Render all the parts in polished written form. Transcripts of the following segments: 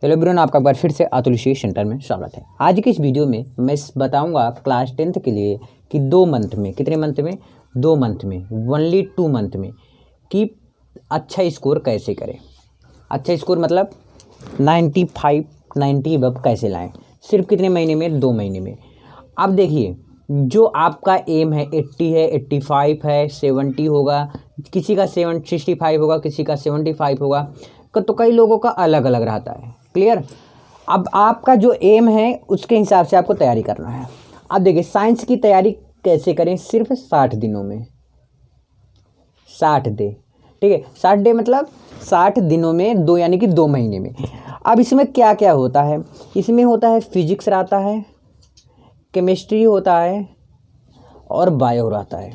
Hello everyone, आपका एक बार फिर से अतुल सेंटर में स्वागत है। आज की इस वीडियो में मैं बताऊंगा क्लास 10th के लिए कि 2 मंथ में, कितने मंथ में, 2 मंथ में, ओनली 2 मंथ में कि अच्छा स्कोर कैसे करें। अच्छा स्कोर मतलब 95 90 अबव कैसे लाएं, सिर्फ कितने महीने में, 2 महीने में। अब देखिए, जो आपका एम है 80 है, 85 है, 70 होगा, किसी का 65 होगा, किसी का 75 होगा, तो कई लोगों का अलग अलग रहता है। क्लियर। अब आपका जो एम है उसके हिसाब से आपको तैयारी करना है। अब देखिए, साइंस की तैयारी कैसे करें, सिर्फ 60 दिनों में, 60 डे, ठीक है। 60 डे मतलब 60 दिनों में, 2 यानी कि 2 महीने में। अब इसमें क्या क्या होता है, इसमें होता है फिजिक्स रहता है, केमिस्ट्री होता है और बायो रहता है।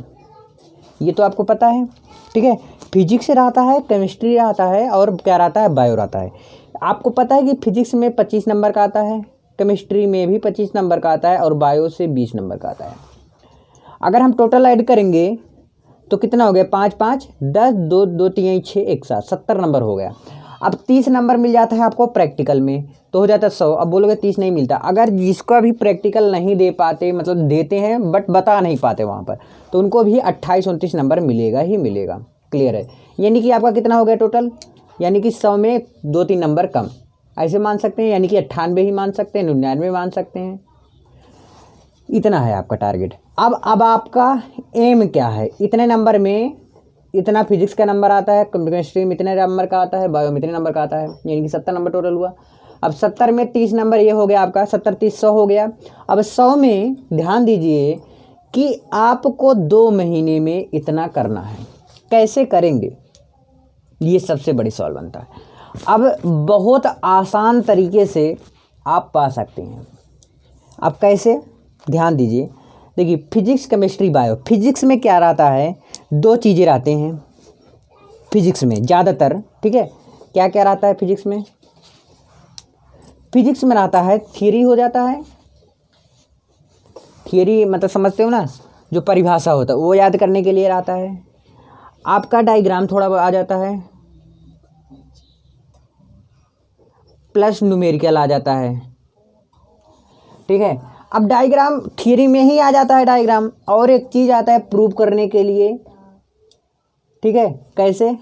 ये तो आपको पता है, ठीक है। फिजिक्स रहता है, केमिस्ट्री रहता है और क्या रहता है, बायो रहता है। आपको पता है कि फिजिक्स में 25 नंबर का आता है, केमिस्ट्री में भी 25 नंबर का आता है और बायो से 20 नंबर का आता है। अगर हम टोटल ऐड करेंगे तो कितना हो गया, 5 5 10, 2 2 3 6 1 7, 70 नंबर हो गया। अब 30 नंबर मिल जाता है आपको प्रैक्टिकल में, तो हो जाता है 100। अब बोलोगे 30 नहीं मिलता। अगर जिसका भी प्रैक्टिकल नहीं दे पाते, मतलब देते हैं बट बता नहीं पाते वहाँ पर, तो उनको भी 28 29 नंबर मिलेगा ही मिलेगा। क्लियर है। यानी कि आपका कितना हो गया टोटल, यानी कि 100 में 2-3 नंबर कम, ऐसे मान सकते हैं। यानी कि 98 ही मान सकते हैं, 99 मान सकते हैं। इतना है आपका टारगेट। अब आपका एम क्या है, इतने नंबर में इतना फिजिक्स का नंबर आता है, केमिस्ट्री में इतने नंबर का आता है, बायो में इतने नंबर का आता है, यानी कि 70 नंबर टोटल हुआ। अब 70 में 30 नंबर ये हो गया आपका, 70 30 100 हो गया। अब 100 में ध्यान दीजिए कि आपको 2 महीने में इतना करना है। कैसे करेंगे, ये सबसे बड़ी सवाल बनता है। अब बहुत आसान तरीके से आप पा सकते हैं। अब कैसे, ध्यान दीजिए। देखिए, फिजिक्स केमिस्ट्री बायो, फिजिक्स में क्या रहता है, 2 चीज़ें रहते हैं फिजिक्स में ज़्यादातर, ठीक है। क्या क्या रहता है फिजिक्स में, फिजिक्स में रहता है थियरी हो जाता है। थियरी मतलब समझते हो ना, जो परिभाषा होता है वो याद करने के लिए रहता है। आपका डायग्राम थोड़ा आ जाता है, प्लस न्यूमेरिकल आ जाता है, ठीक है। अब डायग्राम थियरी में ही आ जाता है डायग्राम, और एक चीज़ आता है प्रूव करने के लिए, ठीक है। कैसे,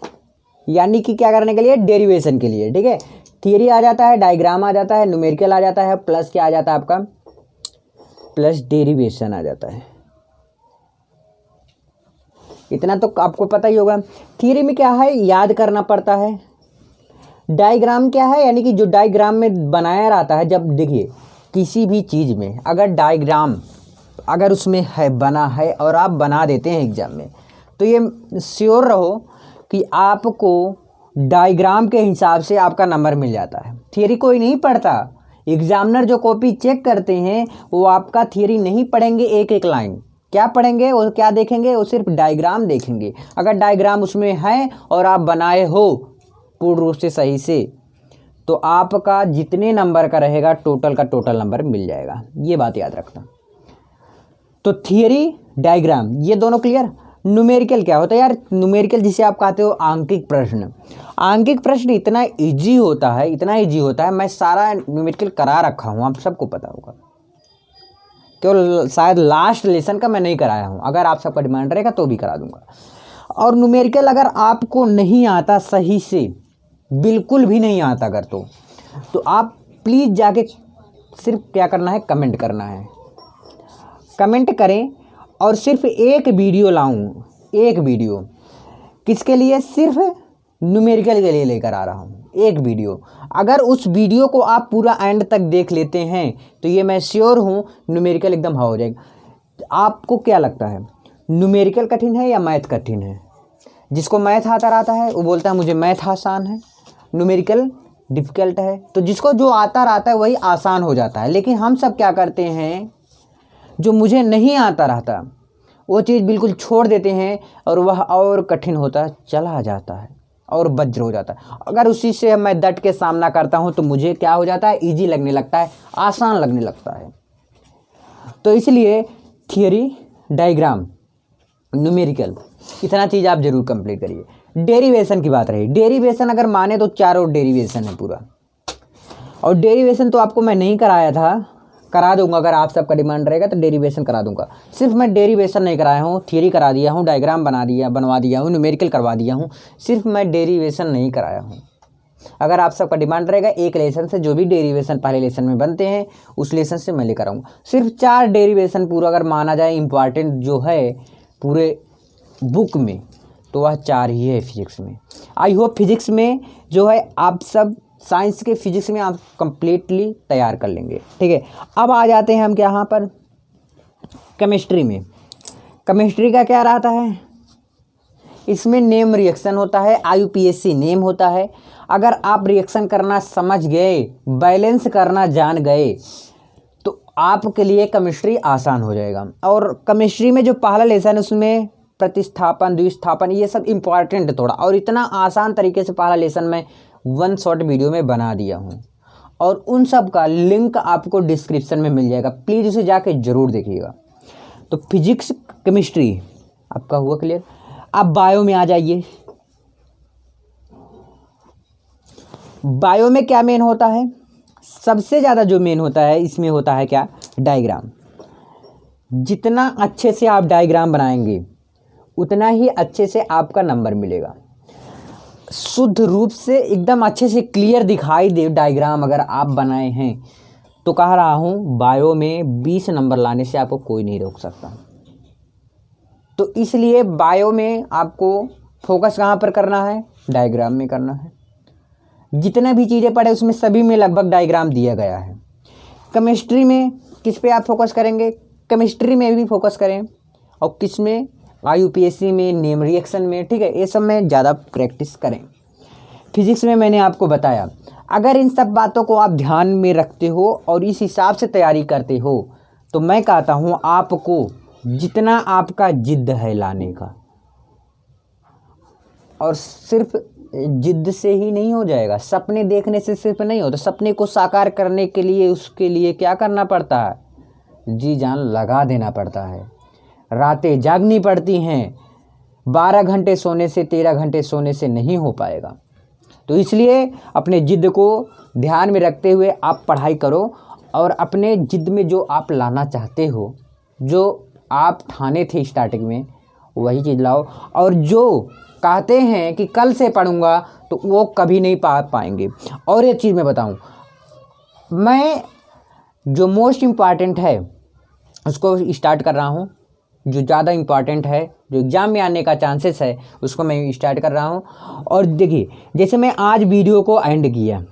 यानी कि क्या करने के लिए, डेरिवेशन के लिए, ठीक है। थियरी आ जाता है, डायग्राम आ जाता है, न्यूमेरिकल आ जाता है, प्लस क्या आ जाता है आपका, प्लस डेरिवेशन आ जाता है। इतना तो आपको पता ही होगा। थियरी में क्या है, याद करना पड़ता है। डायग्राम क्या है, यानी कि जो डायग्राम में बनाया रहता है। जब देखिए, किसी भी चीज़ में अगर डायग्राम अगर उसमें है, बना है और आप बना देते हैं एग्ज़ाम में, तो ये श्योर रहो कि आपको डायग्राम के हिसाब से आपका नंबर मिल जाता है। थियरी कोई नहीं पढ़ता, एग्जामिनर जो कॉपी चेक करते हैं वो आपका थियरी नहीं पढ़ेंगे एक एक लाइन। क्या पढ़ेंगे, वो क्या देखेंगे, वो सिर्फ डायग्राम देखेंगे। अगर डायग्राम उसमें है और आप बनाए हो पूर्ण रूप से सही से, तो आपका जितने नंबर का रहेगा टोटल का टोटल नंबर मिल जाएगा। ये बात याद रखना। तो थियरी, डायग्राम, ये दोनों क्लियर। न्यूमेरिकल क्या होता है यार, न्यूमेरिकल जिसे आप कहते हो आंकिक प्रश्न। आंकिक प्रश्न इतना इजी होता है, इतना इजी होता है, मैं सारा न्यूमेरिकल करा रखा हूँ, आप सबको पता होगा। केवल शायद लास्ट लेसन का मैं नहीं कराया हूँ, अगर आप सबका डिमांड रहेगा तो भी करा दूंगा। और न्यूमेरिकल अगर आपको नहीं आता सही से, बिल्कुल भी नहीं आता अगर, तो आप प्लीज़ जाके सिर्फ क्या करना है, कमेंट करना है। कमेंट करें और सिर्फ एक वीडियो लाऊं, एक वीडियो किसके लिए, सिर्फ न्यूमेरिकल के लिए लेकर आ रहा हूं, एक वीडियो। अगर उस वीडियो को आप पूरा एंड तक देख लेते हैं तो ये मैं श्योर हूं न्यूमेरिकल एकदम हो जाएगा। आपको क्या लगता है, न्यूमेरिकल कठिन है या मैथ कठिन है? जिसको मैथ आता रहता है वो बोलता है मुझे मैथ आसान है, न्यूमेरिकल डिफ़िकल्ट है। तो जिसको जो आता रहता है वही आसान हो जाता है। लेकिन हम सब क्या करते हैं, जो मुझे नहीं आता रहता वो चीज़ बिल्कुल छोड़ देते हैं और वह और कठिन होता चला जाता है और वज्र हो जाता है। अगर उसी से मैं डट के सामना करता हूँ तो मुझे क्या हो जाता है, ईजी लगने लगता है, आसान लगने लगता है। तो इसलिए थियरी, डायग्राम, न्यूमेरिकल, इतना चीज़ आप ज़रूर कंप्लीट करिए। डेरिवेशन की बात रही, डेरिवेशन अगर माने तो चारों डेरिवेशन है पूरा। और डेरिवेशन तो आपको मैं नहीं कराया था, करा दूंगा अगर आप सबका डिमांड रहेगा तो डेरिवेशन करा दूंगा। सिर्फ मैं डेरिवेशन नहीं कराया हूँ, थियरी करा दिया हूँ, डायग्राम बनवा दिया हूँ, न्यूमेरिकल करवा दिया हूँ, सिर्फ मैं डेरिवेशन नहीं कराया हूँ। अगर आप सबका डिमांड रहेगा एक लेसन से जो भी डेरिवेशन पहले लेसन में बनते हैं उस लेसन से मैं लेकर आऊँगा। सिर्फ 4 डेरिवेशन पूरा अगर माना जाए इम्पॉर्टेंट जो है पूरे बुक में तो वह 4 ही है फिजिक्स में। आई होप फिजिक्स में जो है आप सब साइंस के फिजिक्स में आप कंप्लीटली तैयार कर लेंगे, ठीक है। अब आ जाते हैं हम क्या यहाँ पर केमिस्ट्री में। केमिस्ट्री का क्या रहता है, इसमें नेम रिएक्शन होता है, IUPAC नेम होता है। अगर आप रिएक्शन करना समझ गए, बैलेंस करना जान गए तो आपके लिए केमिस्ट्री आसान हो जाएगा। और केमिस्ट्री में जो पहला लेसन है उसमें प्रतिस्थापन, द्विस्थापन, ये सब इम्पॉर्टेंट है थोड़ा, और इतना आसान तरीके से पहला लेसन मैं 1 शॉर्ट वीडियो में बना दिया हूँ और उन सब का लिंक आपको डिस्क्रिप्शन में मिल जाएगा, प्लीज़ उसे जाके ज़रूर देखिएगा। तो फिजिक्स केमिस्ट्री आपका हुआ क्लियर। आप बायो में आ जाइए। बायो में क्या मेन होता है, सबसे ज़्यादा जो मेन होता है इसमें होता है क्या, डायग्राम। जितना अच्छे से आप डायग्राम बनाएंगे उतना ही अच्छे से आपका नंबर मिलेगा। शुद्ध रूप से एकदम अच्छे से क्लियर दिखाई दे डायग्राम अगर आप बनाए हैं तो कह रहा हूँ बायो में 20 नंबर लाने से आपको कोई नहीं रोक सकता। तो इसलिए बायो में आपको फोकस कहाँ पर करना है, डायग्राम में करना है। जितने भी चीज़ें पढ़े उसमें सभी में लगभग डायग्राम दिया गया है। केमिस्ट्री में किस पे आप फोकस करेंगे, केमिस्ट्री में भी फोकस करें, और किस में, IUPAC में, नेम रिएक्शन में, ठीक है, ये सब में ज़्यादा प्रैक्टिस करें। फिजिक्स में मैंने आपको बताया, अगर इन सब बातों को आप ध्यान में रखते हो और इस हिसाब से तैयारी करते हो तो मैं कहता हूँ आपको जितना आपका जिद्द है लाने का, और सिर्फ जिद्द से ही नहीं हो जाएगा, सपने देखने से सिर्फ नहीं होता। सपने को साकार करने के लिए उसके लिए क्या करना पड़ता है, जी जान लगा देना पड़ता है, रातें जागनी पड़ती हैं। 12 घंटे सोने से 13 घंटे सोने से नहीं हो पाएगा। तो इसलिए अपने जिद्द को ध्यान में रखते हुए आप पढ़ाई करो और अपने जिद्द में जो आप लाना चाहते हो, जो आप ठाने थे स्टार्टिंग में, वही चीज़ लाओ। और जो कहते हैं कि कल से पढ़ूंगा तो वो कभी नहीं पाएंगे। और एक चीज़ मैं बताऊं, मैं जो मोस्ट इम्पॉर्टेंट है उसको स्टार्ट कर रहा हूं, जो ज़्यादा इम्पॉर्टेंट है, जो एग्ज़ाम में आने का चांसेस है, उसको मैं स्टार्ट कर रहा हूं। और देखिए, जैसे मैं आज वीडियो को एंड किया,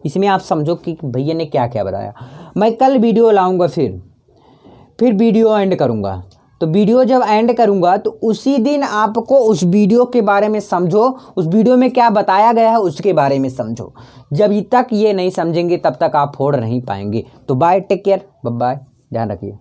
इसमें आप समझो कि भैया ने क्या क्या बताया। मैं कल वीडियो लाऊंगा, फिर वीडियो एंड करूंगा। तो वीडियो जब एंड करूंगा तो उसी दिन आपको उस वीडियो के बारे में समझो, उस वीडियो में क्या बताया गया है उसके बारे में समझो। जब तक ये नहीं समझेंगे तब तक आप फोड़ नहीं पाएंगे। तो bye, take care, bye bye, ध्यान रखिए।